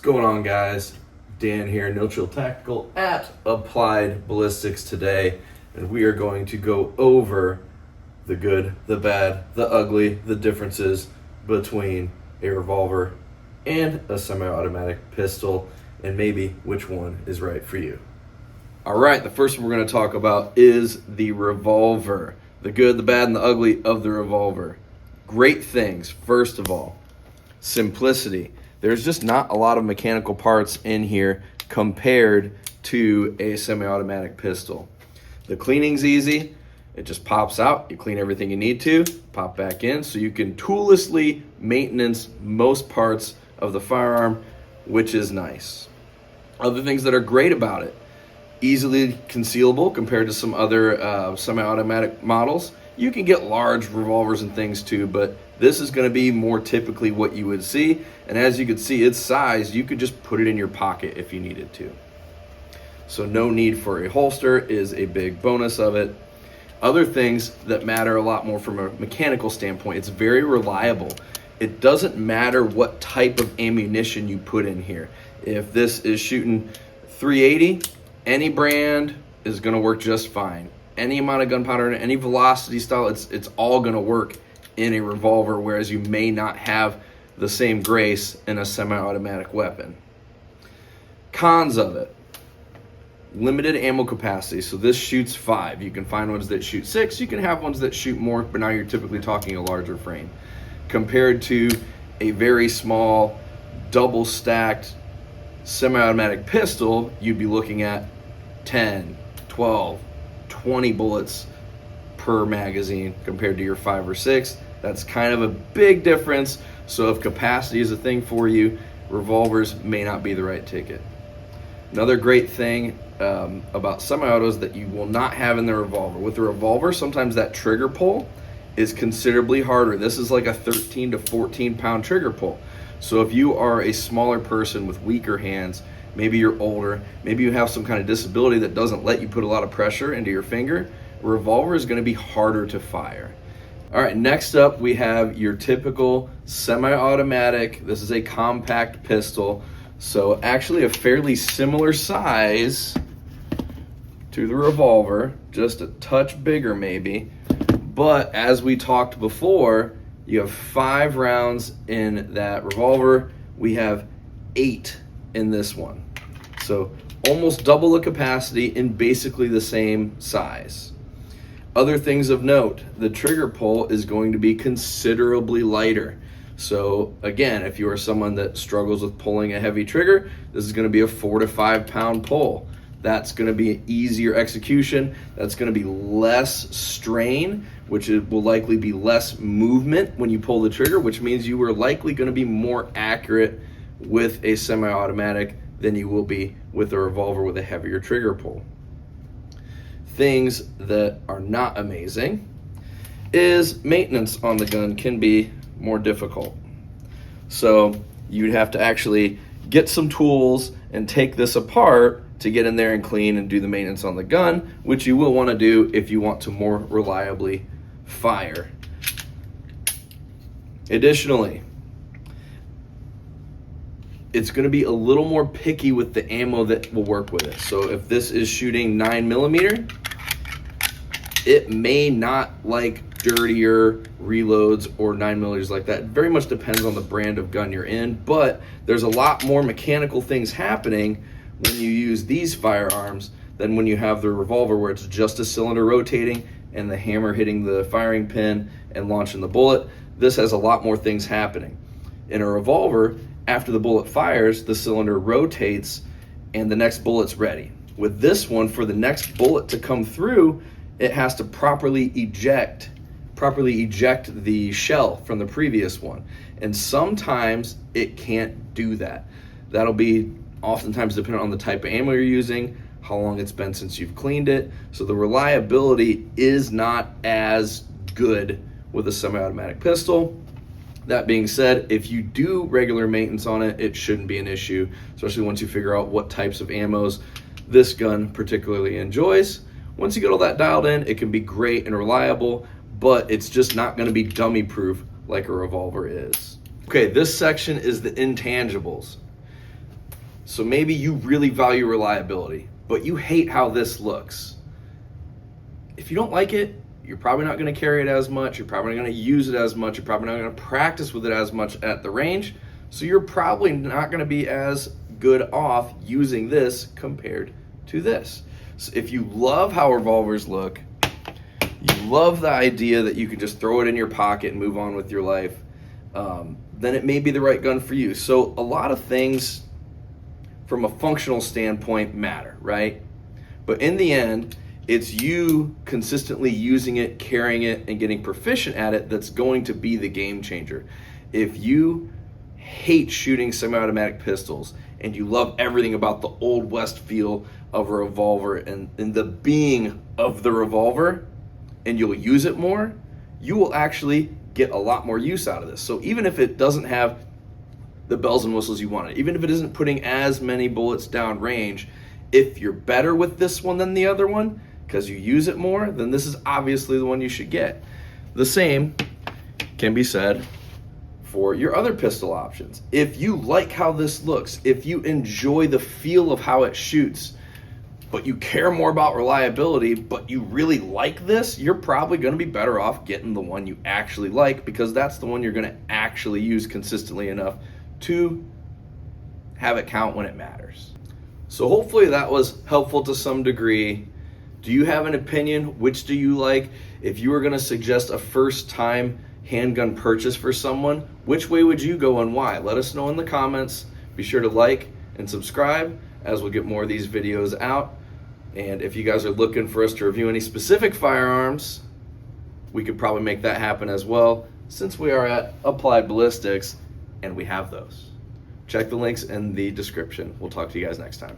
going on, guys? Dan here, No Chill Tactical at Applied Ballistics today, and we are going to go over the good, the bad, the ugly, the differences between a revolver and a semi-automatic pistol, and maybe which one is right for you. All right, the first one we're going to talk about is the revolver. The good, the bad, and the ugly of the revolver. Great things, first of all. Simplicity. There's just not a lot of mechanical parts in here compared to a semi-automatic pistol. The cleaning's easy. It just pops out. You clean everything you need to, pop back in, so you can toollessly maintenance most parts of the firearm, which is nice. Other things that are great about it: easily concealable compared to some other semi-automatic models. You can get large revolvers and things too, but this is going to be more typically what you would see. And as you can see, its size, you could just put it in your pocket if you needed to. So no need for a holster is a big bonus of it. Other things that matter a lot more from a mechanical standpoint: it's very reliable. It doesn't matter what type of ammunition you put in here. If this is shooting 380, any brand is going to work just fine. Any amount of gunpowder, any velocity style, it's all going to work in a revolver, whereas you may not have the same grace in a semi-automatic weapon. Cons of it: limited ammo capacity. So this shoots 5. You can find ones that shoot 6. You can have ones that shoot more, but now you're typically talking a larger frame. Compared to a very small, double-stacked semi-automatic pistol, you'd be looking at 10, 12, 20 bullets per magazine compared to your 5 or 6. That's kind of a big difference. So if capacity is a thing for you, revolvers may not be the right ticket. Another great thing about semi-autos that you will not have in the revolver. With the revolver, sometimes that trigger pull is considerably harder. This is like a 13 to 14 pound trigger pull. So if you are a smaller person with weaker hands, maybe you're older, maybe you have some kind of disability that doesn't let you put a lot of pressure into your finger, a revolver is going to be harder to fire. All right, next up we have your typical semi-automatic. This is a compact pistol, so actually a fairly similar size to the revolver, just a touch bigger maybe. But as we talked before, you have 5 rounds in that revolver. We have 8 in this one. So almost double the capacity in basically the same size. Other things of note: the trigger pull is going to be considerably lighter. So again, if you are someone that struggles with pulling a heavy trigger, this is going to be a 4 to 5 pound pull. That's going to be easier execution. That's going to be less strain, which will likely be less movement when you pull the trigger, which means you are likely going to be more accurate with a semi-automatic than you will be with a revolver with a heavier trigger pull. Things that are not amazing is maintenance on the gun can be more difficult. So you'd have to actually get some tools and take this apart to get in there and clean and do the maintenance on the gun, which you will want to do if you want to more reliably fire. Additionally, it's going to be a little more picky with the ammo that will work with it. So if this is shooting 9mm, it may not like dirtier reloads or 9mm like that. It very much depends on the brand of gun you're in, but there's a lot more mechanical things happening when you use these firearms than when you have the revolver, where it's just a cylinder rotating and the hammer hitting the firing pin and launching the bullet. This has a lot more things happening. In a revolver, after the bullet fires, the cylinder rotates and the next bullet's ready. With this one, for the next bullet to come through, it has to properly eject the shell from the previous one. And sometimes it can't do that. That'll be oftentimes dependent on the type of ammo you're using, how long it's been since you've cleaned it. So the reliability is not as good with a semi-automatic pistol. That being said, if you do regular maintenance on it, it shouldn't be an issue, especially once you figure out what types of ammos this gun particularly enjoys. Once you get all that dialed in, it can be great and reliable, but it's just not going to be dummy proof like a revolver is. Okay, this section is the intangibles. So maybe you really value reliability, but you hate how this looks. If you don't like it, you're probably not going to carry it as much. You're probably not going to use it as much. You're probably not going to practice with it as much at the range. So you're probably not going to be as good off using this compared to this. So if you love how revolvers look, you love the idea that you can just throw it in your pocket and move on with your life, then it may be the right gun for you. So a lot of things from a functional standpoint matter, right? But in the end, it's you consistently using it, carrying it, and getting proficient at it that's going to be the game changer. If you hate shooting semi-automatic pistols and you love everything about the old west feel of a revolver and the being of the revolver, and you'll use it more, you will actually get a lot more use out of this. So even if it doesn't have the bells and whistles you wanted, even if it isn't putting as many bullets down range, if you're better with this one than the other one because you use it more, then this is obviously the one you should get. The same can be said for your other pistol options. If you like how this looks, if you enjoy the feel of how it shoots, but you care more about reliability, but you really like this, you're probably going to be better off getting the one you actually like, because that's the one you're going to actually use consistently enough to have it count when it matters. So hopefully that was helpful to some degree. Do you have an opinion? Which do you like? If you were going to suggest a first-time handgun purchase for someone, which way would you go and why? Let us know in the comments. Be sure to like and subscribe as we'll get more of these videos out. And if you guys are looking for us to review any specific firearms, we could probably make that happen as well, since we are at Applied Ballistics and we have those. Check the links in the description. We'll talk to you guys next time.